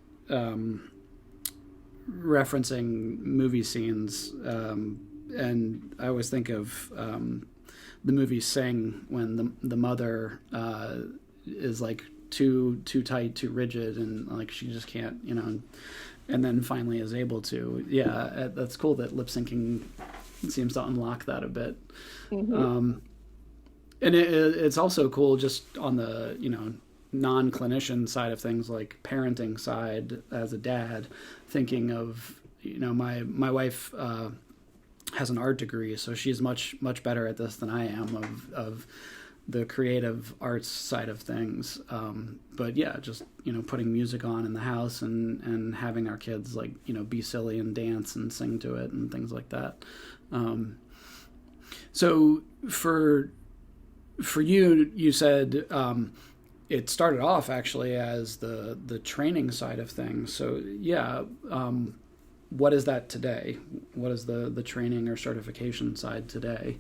referencing movie scenes, and I always think of the movie Sing when the mother is like too tight, too rigid, and like she just can't, and then finally is able to. Yeah, that's cool that lip syncing seems to unlock that a bit. mhm. And it's also cool just on the non-clinician side of things, like parenting side as a dad, thinking of my wife has an art degree, so she's much better at this than I am of the creative arts side of things. But yeah, just putting music on in the house and having our kids like be silly and dance and sing to it and things like that. So for you, you said it started off actually as the training side of things. So yeah, what is that today? What is the training or certification side today?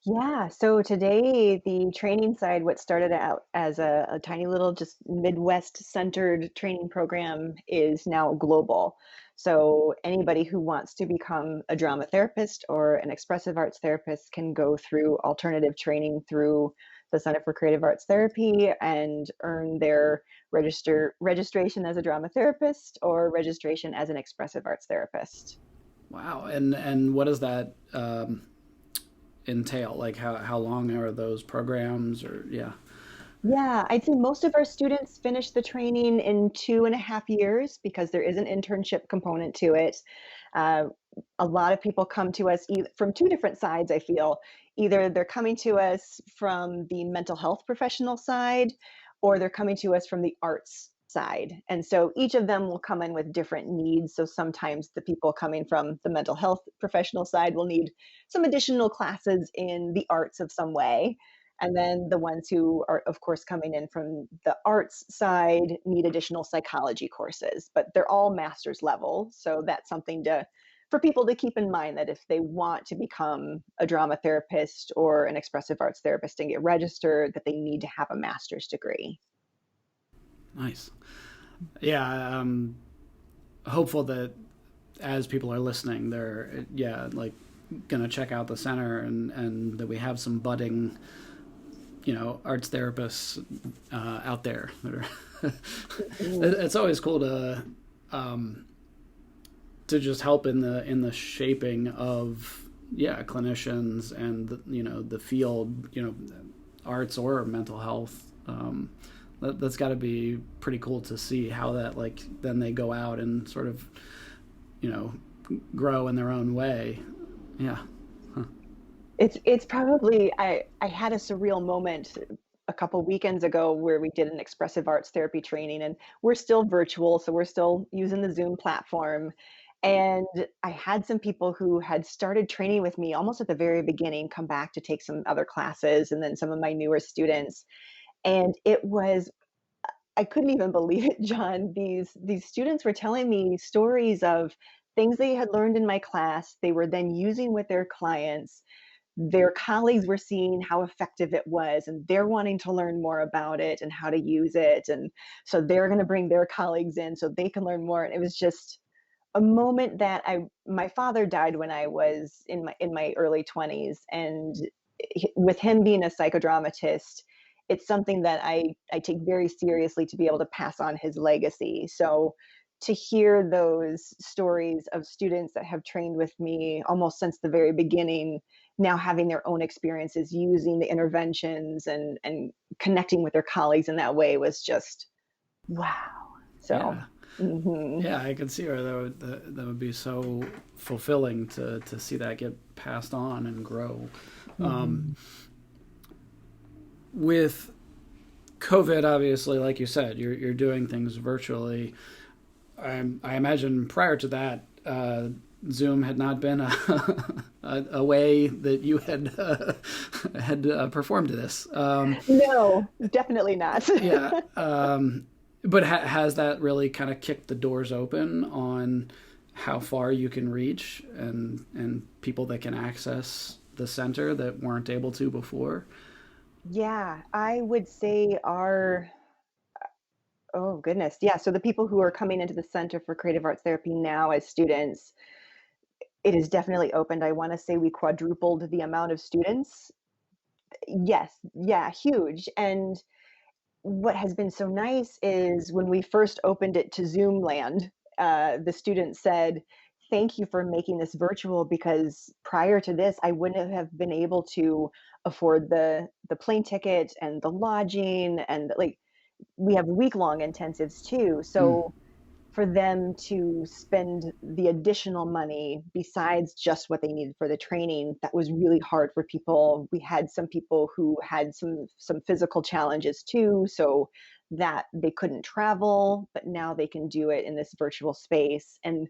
Yeah, so today the training side, what started out as a tiny little just Midwest centered training program is now global. So anybody who wants to become a drama therapist or an expressive arts therapist can go through alternative training through the Center for Creative Arts Therapy and earn their registration as a drama therapist or registration as an expressive arts therapist. Wow. And what does that entail? Like how long are those programs? Or yeah. Yeah, I'd say most of our students finish the training in 2.5 years because there is an internship component to it. Uh, a lot of people come to us from two different sides, I feel. Either they're coming to us from the mental health professional side, or they're coming to us from the arts side. And so each of them will come in with different needs. So sometimes the people coming from the mental health professional side will need some additional classes in the arts of some way. And then the ones who are, of course, coming in from the arts side need additional psychology courses, but they're all master's level. So that's something for people to keep in mind, that if they want to become a drama therapist or an expressive arts therapist and get registered, that they need to have a master's degree. Nice. Yeah. Hopeful that as people are listening, they're like gonna check out the center and that we have some budding arts therapists out there that are it's always cool to just help in the shaping of clinicians and the field, arts or mental health. That's got to be pretty cool to see how that, like, then they go out and sort of you know grow in their own way. Yeah. Huh. It's probably, I had a surreal moment a couple weekends ago where we did an expressive arts therapy training, and we're still virtual, so we're still using the Zoom platform. And I had some people who had started training with me almost at the very beginning come back to take some other classes, and then some of my newer students. And it was, I couldn't even believe it, John. These students were telling me stories of things they had learned in my class. They were then using with their clients. Their colleagues were seeing how effective it was, and they're wanting to learn more about it and how to use it. And so they're going to bring their colleagues in so they can learn more. And it was just a moment that my father died when I was in my early 20s, and with him being a psychodramatist, it's something that I take very seriously to be able to pass on his legacy. So to hear those stories of students that have trained with me almost since the very beginning, now having their own experiences using the interventions and connecting with their colleagues in that way was just wow. So, Yeah. mhm. Yeah, I can see where that would be so fulfilling to see that get passed on and grow. Um, Mhm. with COVID, obviously, like you said, you're doing things virtually. I imagine prior to that, Zoom had not been a way that you had performed this. No, definitely not. Yeah, but has that really kind of kicked the doors open on how far you can reach and people that can access the center that weren't able to before? Yeah, I would say oh goodness. Yeah, so the people who are coming into the Center for Creative Arts Therapy now as students, it is definitely opened. I want to say we quadrupled the amount of students. Yes, yeah, huge. And what has been so nice is when we first opened it to Zoom land, the students said, "Thank you for making this virtual, because prior to this, I wouldn't have been able to afford the plane ticket and the lodging, and like we have week-long intensives too." Mm. So for them to spend the additional money besides just what they needed for the training, that was really hard for people. We had some people who had some physical challenges too, so that they couldn't travel, but now they can do it in this virtual space. And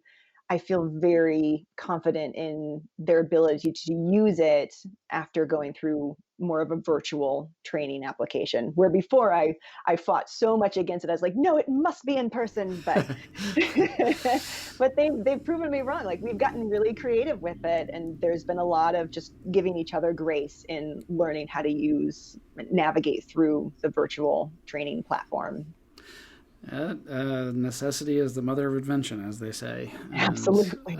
I feel very confident in their ability to use it after going through more of a virtual training application. Where before I fought so much against it. I was like, no, it must be in person. But but they've proven me wrong. Like we've gotten really creative with it, and there's been a lot of just giving each other grace in learning how to navigate through the virtual training platform. Necessity is the mother of invention, as they say. Absolutely.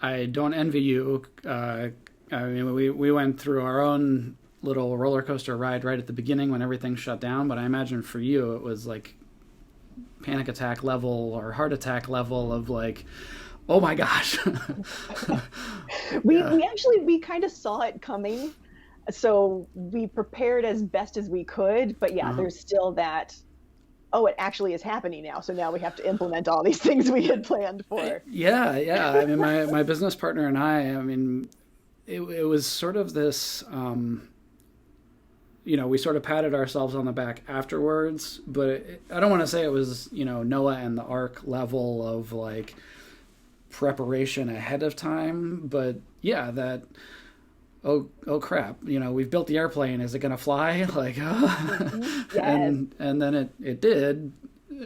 I don't envy you. I mean, we went through our own little roller coaster ride right at the beginning when everything shut down, but I imagine for you it was like panic attack level or heart attack level of like, oh my gosh. We kind of saw it coming, so we prepared as best as we could. But yeah, there's still that. Oh, it actually is happening now. So now we have to implement all these things we had planned for. Yeah, yeah. I mean, my business partner and I mean, it was sort of this, we sort of patted ourselves on the back afterwards, but I don't want to say it was, Noah and the Ark level of like preparation ahead of time, but yeah, that, oh crap, we've built the airplane, is it going to fly? Like, Yes. and then it did.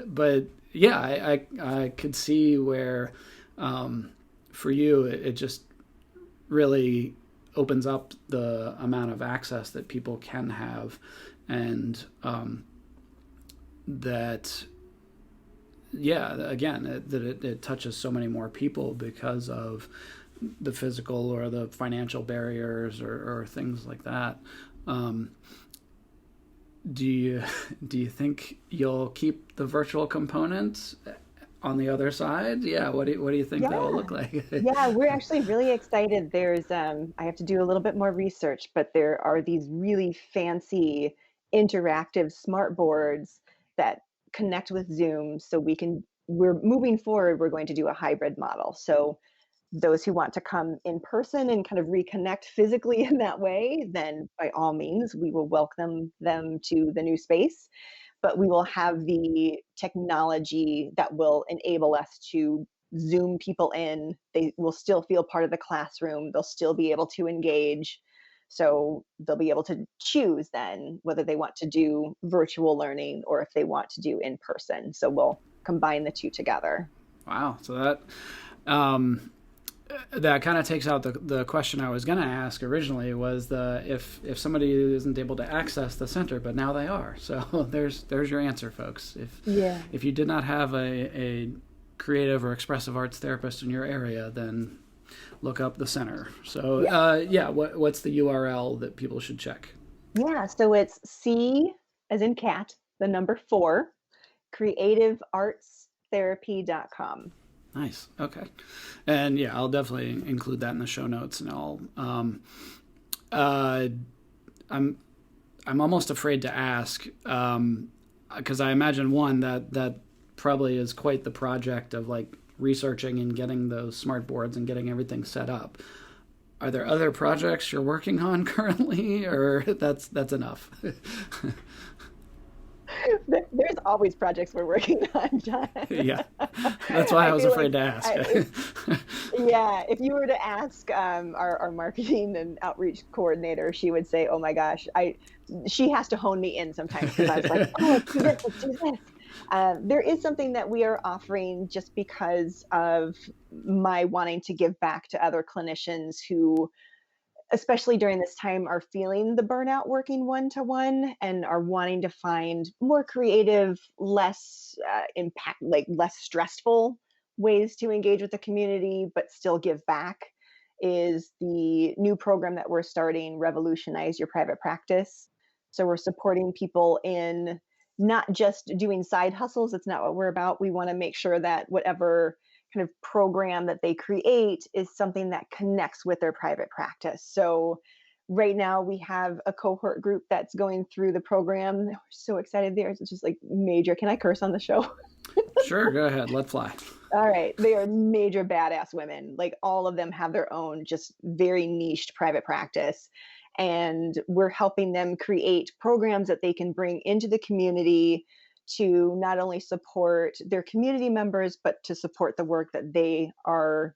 But yeah, I could see where, for you, it just really opens up the amount of access that people can have. And, that, yeah, again, it touches so many more people because of the physical or the financial barriers or things like that. Do you think you'll keep the virtual component on the other side? Yeah. What do you think that will look like? Yeah, we're actually really excited. There's I have to do a little bit more research, but there are these really fancy interactive smart boards that connect with Zoom, so we're moving forward, we're going to do a hybrid model. So those who want to come in person and kind of reconnect physically in that way, then by all means, we will welcome them to the new space. But we will have the technology that will enable us to Zoom people in. They will still feel part of the classroom. They'll still be able to engage. So they'll be able to choose then whether they want to do virtual learning or if they want to do in person. So we'll combine the two together. Wow. So that kind of takes out the question I was going to ask originally, was if somebody isn't able to access the center, but now they are. So there's your answer, folks. If you did not have a creative or expressive arts therapist in your area, then look up the center. So what's the URL that people should check? Yeah, so it's C as in cat, the number 4, creativeartstherapy.com. Nice. Okay. And yeah, I'll definitely include that in the show notes, and I'm almost afraid to ask, because I imagine that probably is quite the project of like researching and getting those smart boards and getting everything set up. Are there other projects you're working on currently, or that's enough? There's always projects we're working on, John. Yeah, that's why I was afraid to ask. If you were to ask our marketing and outreach coordinator, she would say, "Oh my gosh, she has to hone me in sometimes," because I was like, "Oh, let's do this, let's do this." There is something that we are offering just because of my wanting to give back to other clinicians who, especially during this time, are feeling the burnout working one-to-one and are wanting to find more creative, less less stressful ways to engage with the community, but still give back, is the new program that we're starting, Revolutionize Your Private Practice. So we're supporting people in not just doing side hustles. It's not what we're about. We want to make sure that whatever kind of program that they create is something that connects with their private practice. So right now we have a cohort group that's going through the program. We're so excited there. It's just like major. Can I curse on the show? Sure, go ahead. Let fly. All right. They are major badass women. Like all of them have their own just very niched private practice. And we're helping them create programs that they can bring into the community to not only support their community members, but to support the work that they are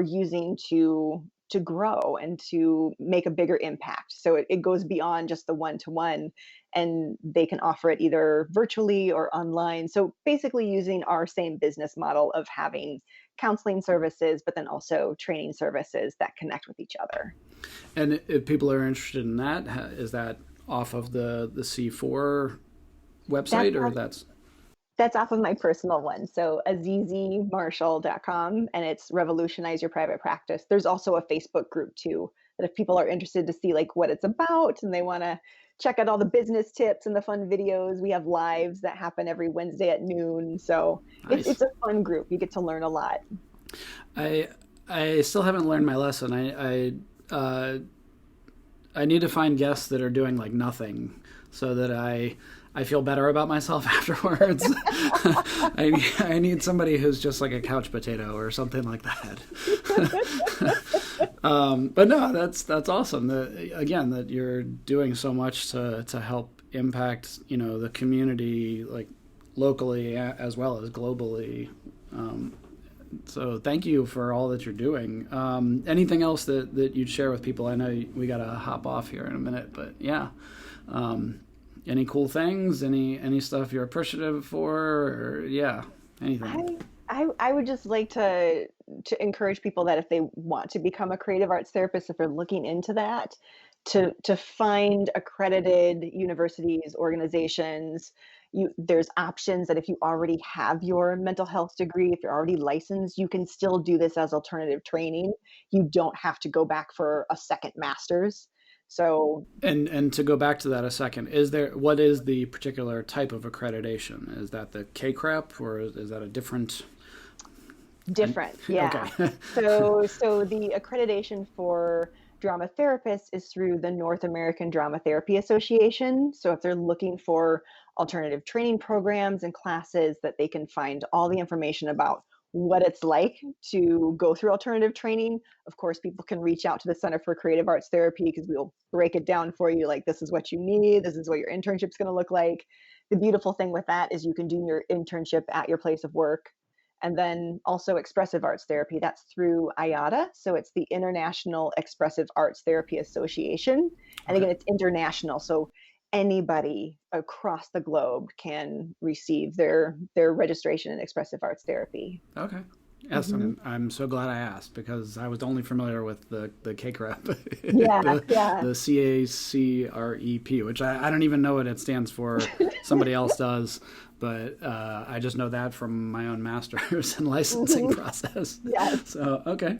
using to grow and to make a bigger impact. So it goes beyond just the one-to-one, and they can offer it either virtually or online. So basically using our same business model of having counseling services, but then also training services that connect with each other. And if people are interested in that, is that off of the C4 website, or that's off of my personal one. So azizimarshall.com, and it's Revolutionize Your Private Practice. There's also a Facebook group too, that if people are interested to see like what it's about and they want to check out all the business tips and the fun videos, we have lives that happen every Wednesday at noon. So nice. It's a fun group. You get to learn a lot. I still haven't learned my lesson. I need to find guests that are doing like nothing, so that I feel better about myself afterwards. I need somebody who's just like a couch potato or something like that. But no, that's awesome. That you're doing so much to help impact, the community, like locally as well as globally. So thank you for all that you're doing. Anything else that you'd share with people? I know we got to hop off here in a minute, but yeah. Any cool things? Any stuff you're appreciative for? Or anything? I would just like to encourage people that if they want to become a creative arts therapist, if they're looking into that, to find accredited universities, organizations. There's options that if you already have your mental health degree, if you're already licensed, you can still do this as alternative training. You don't have to go back for a second master's. So, and to go back to that a second, what is the particular type of accreditation? Is that the KCREP, or is that a different? Different, yeah. Okay. So the accreditation for drama therapists is through the North American Drama Therapy Association. So if they're looking for alternative training programs and classes, that they can find all the information about what it's like to go through alternative training. Of course, people can reach out to the Center for Creative Arts Therapy, because we'll break it down for you. Like, this is what you need. This is what your internship's going to look like. The beautiful thing with that is you can do your internship at your place of work. And then also expressive arts therapy, that's through IATA. So it's the International Expressive Arts Therapy Association. And again, it's international. So anybody across the globe can receive their registration in expressive arts therapy. Okay. Yes, mm-hmm. I'm so glad I asked, because I was only familiar with the KCREP, the CACREP, which I don't even know what it stands for. Somebody else does, but I just know that from my own master's and licensing mm-hmm. process. Yes. So, okay.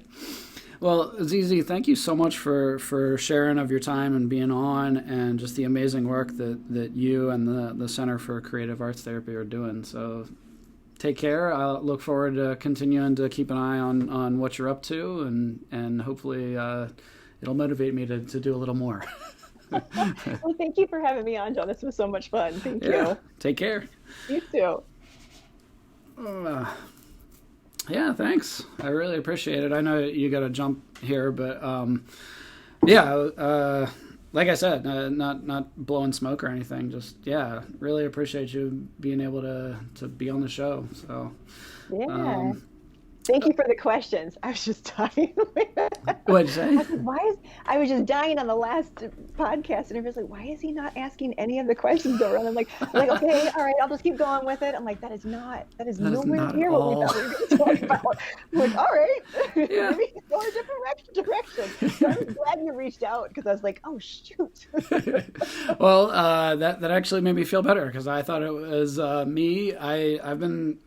Well, Azizi, thank you so much for sharing of your time and being on, and just the amazing work that you and the Center for Creative Arts Therapy are doing. So take care. I'll look forward to continuing to keep an eye on what you're up to, and hopefully it'll motivate me to do a little more. Well, thank you for having me on, John. This was so much fun. Thank you. Take care. You too. Yeah, thanks. I really appreciate it. I know you got to jump here, but like I said, not blowing smoke or anything. Just really appreciate you being able to be on the show. So thank you for the questions. I was just dying. What'd you say? I was just dying on the last podcast, and everybody's like, why is he not asking any of the questions around? I'm like, okay, all right, I'll just keep going with it. I'm like, that is nowhere near what we thought we were going to talk about. I'm like, all right, maybe go in a different direction. So I'm glad you reached out, because I was like, oh shoot. Well, that actually made me feel better, because I thought it was me. I'm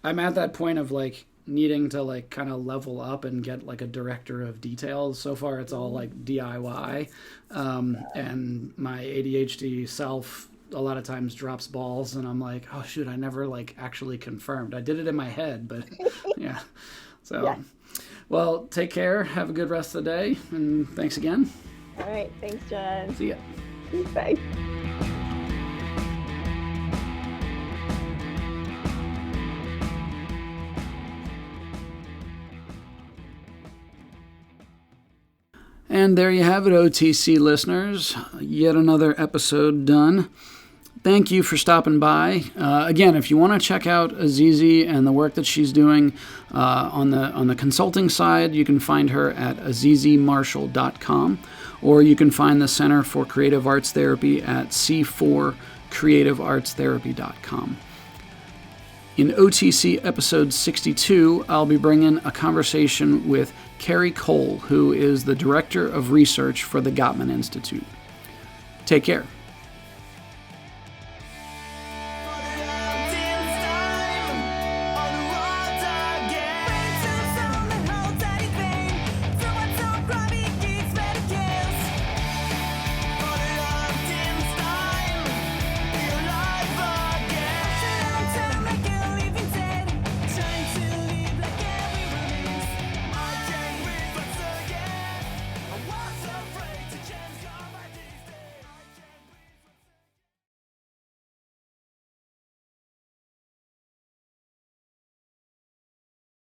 at that point of like needing to like kind of level up and get like a director of details. So far it's all like DIY, and my ADHD self a lot of times drops balls, and I'm like, oh shoot, I never like actually confirmed. I did it in my head, but yeah. So yeah. Well, take care, have a good rest of the day, and thanks again. All right, thanks, John. See ya. Bye. And there you have it, OTC listeners. Yet another episode done. thank you for stopping by. Again, if you want to check out Azizi and the work that she's doing on the consulting side, you can find her at azizimarshall.com, or you can find the Center for Creative Arts Therapy at c4creativeartstherapy.com. In OTC episode 62, I'll be bringing a conversation with Carrie Cole, who is the Director of Research for the Gottman Institute. Take care.